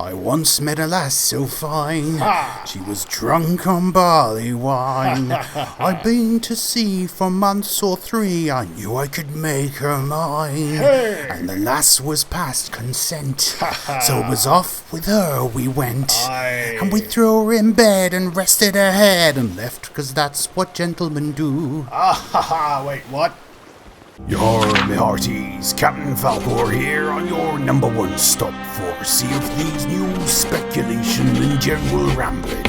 I once met a lass so fine, she was drunk on barley wine. I'd been to sea for months or 3, I knew I could make her mine. And the lass was past consent, so it was off with her we went. And we threw her in bed and rested her head and left, 'cause that's what gentlemen do. Wait, what? Your me hearties, Captain Falcore here on your #1 stop for Sea of Thieves news, speculation and general rambling.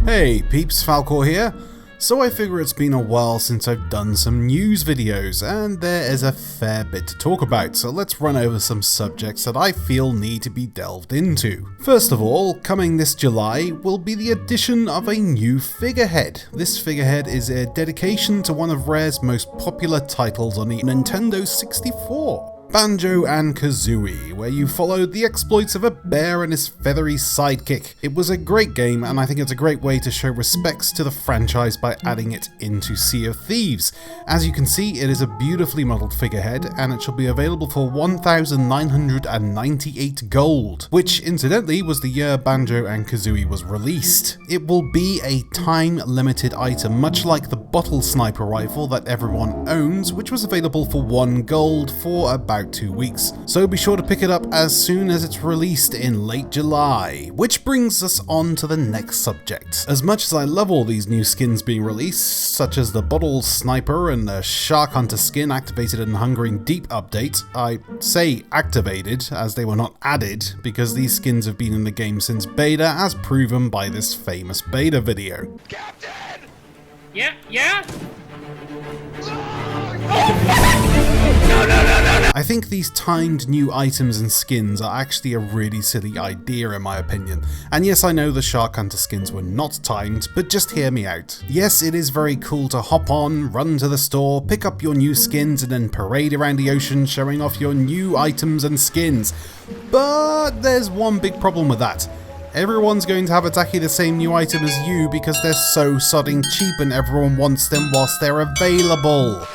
Hey peeps, Falcore here. So I figure it's been a while since I've done some news videos, and there is a fair bit to talk about, so let's run over some subjects that I feel need to be delved into. First of all, coming this July will be the addition of a new figurehead. This figurehead is a dedication to one of Rare's most popular titles on the Nintendo 64. Banjo and Kazooie, where you followed the exploits of a bear and his feathery sidekick. It was a great game, and I think it's a great way to show respects to the franchise by adding it into Sea of Thieves. As you can see, it is a beautifully modelled figurehead, and it shall be available for 1,998 gold, which incidentally was the year Banjo and Kazooie was released. It will be a time-limited item, much like the bottle sniper rifle that everyone owns, which was available for 1 gold for about 2 weeks, so be sure to pick it up as soon as it's released in late July. Which brings us on to the next subject. As much as I love all these new skins being released, such as the Bottle Sniper and the Shark Hunter skin activated in Hungering Deep update, I say activated as they were not added because these skins have been in the game since beta, as proven by this famous beta video. Captain! Yeah? I think these timed new items and skins are actually a really silly idea in my opinion. And yes, I know the Shark Hunter skins were not timed, but just hear me out. Yes, it is very cool to hop on, run to the store, pick up your new skins and then parade around the ocean showing off your new items and skins. But there's one big problem with that. Everyone's going to have exactly the same new item as you because they're so sodding cheap and everyone wants them whilst they're available.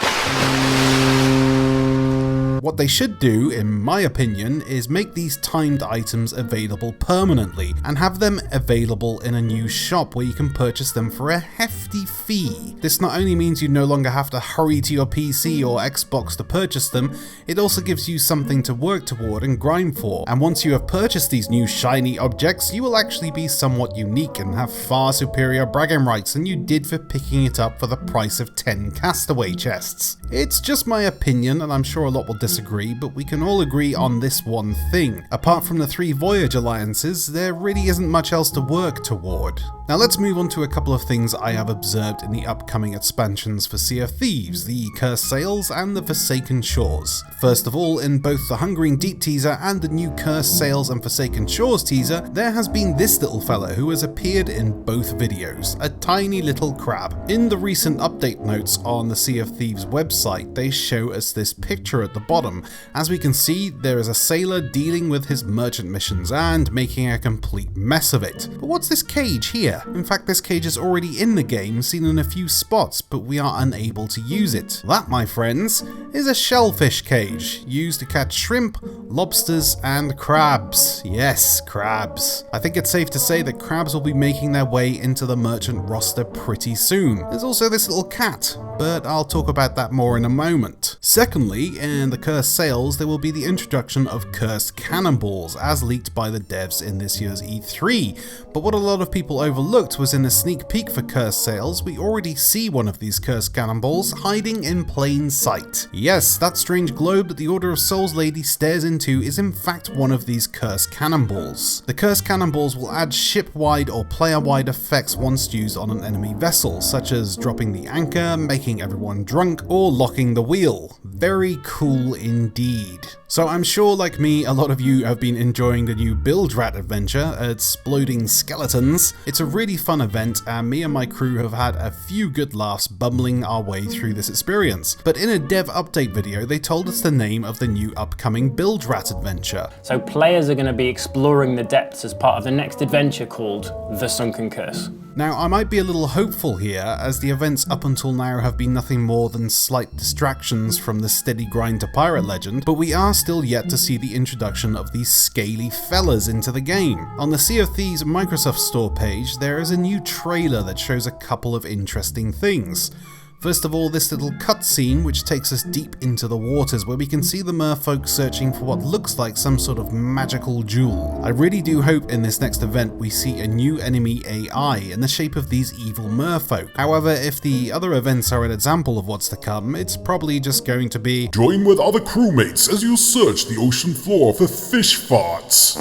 What they should do, in my opinion, is make these timed items available permanently and have them available in a new shop where you can purchase them for a hefty fee. This not only means you no longer have to hurry to your PC or Xbox to purchase them, it also gives you something to work toward and grind for. And once you have purchased these new shiny objects, you will actually be somewhat unique and have far superior bragging rights than you did for picking it up for the price of 10 castaway chests. It's just my opinion, and I'm sure a lot will disagree, but we can all agree on this one thing. Apart from the 3 Voyage alliances, there really isn't much else to work toward. Now let's move on to a couple of things I have observed in the upcoming expansions for Sea of Thieves, the Cursed Sails and the Forsaken Shores. First of all, in both the Hungering Deep teaser and the new Cursed Sails and Forsaken Shores teaser, there has been this little fella who has appeared in both videos, a tiny little crab. In the recent update notes on the Sea of Thieves website, they show us this picture at the bottom. As we can see, there is a sailor dealing with his merchant missions and making a complete mess of it. But what's this cage here? In fact, this cage is already in the game, seen in a few spots, but we are unable to use it. That, my friends, is a shellfish cage, used to catch shrimp, lobsters, and crabs. Yes, crabs. I think it's safe to say that crabs will be making their way into the merchant roster pretty soon. There's also this little cat, but I'll talk about that more in a moment. Secondly, in the Cursed Sails, there will be the introduction of cursed cannonballs, as leaked by the devs in this year's E3. But what a lot of people overlooked was in the sneak peek for Cursed Sails, we already see one of these cursed cannonballs hiding in plain sight. Yes, that strange globe that the Order of Souls lady stares into is in fact one of these cursed cannonballs. The cursed cannonballs will add ship-wide or player-wide effects once used on an enemy vessel, such as dropping the anchor, making everyone drunk, or locking the wheel. Very cool indeed. So I'm sure, like me, a lot of you have been enjoying the new Build Rat adventure, Exploding Skeletons. It's a really fun event, and me and my crew have had a few good laughs bumbling our way through this experience. But in a dev update video, they told us the name of the new upcoming Build Rat adventure. So players are going to be exploring the depths as part of the next adventure called The Sunken Curse. Now, I might be a little hopeful here, as the events up until now have been nothing more than slight distractions from the steady grind to pirate legend, but we are still yet to see the introduction of these scaly fellas into the game. On the Sea of Thieves Microsoft Store page, there is a new trailer that shows a couple of interesting things. First of all, this little cutscene which takes us deep into the waters, where we can see the merfolk searching for what looks like some sort of magical jewel. I really do hope in this next event we see a new enemy AI in the shape of these evil merfolk. However, if the other events are an example of what's to come, it's probably just going to be join with other crewmates as you search the ocean floor for fish farts.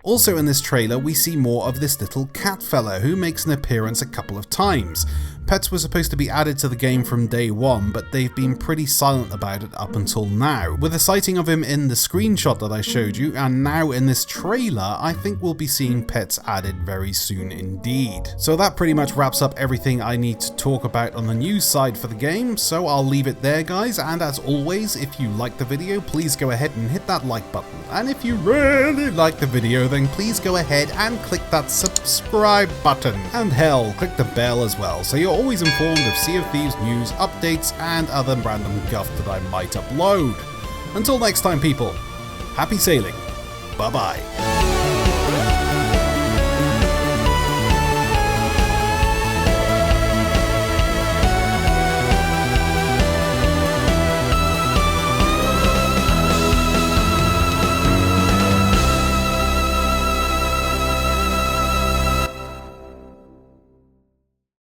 Also in this trailer, we see more of this little cat fella who makes an appearance a couple of times. Pets were supposed to be added to the game from day one, but they've been pretty silent about it up until now. With a sighting of him in the screenshot that I showed you, and now in this trailer, I think we'll be seeing pets added very soon indeed. So that pretty much wraps up everything I need to talk about on the news side for the game, so I'll leave it there guys, and as always, if you liked the video, please go ahead and hit that like button. And if you really like the video, then please go ahead and click that subscribe button. And hell, click the bell as well, so you're always informed of Sea of Thieves news, updates, and other random guff that I might upload. Until next time people, happy sailing, bye bye.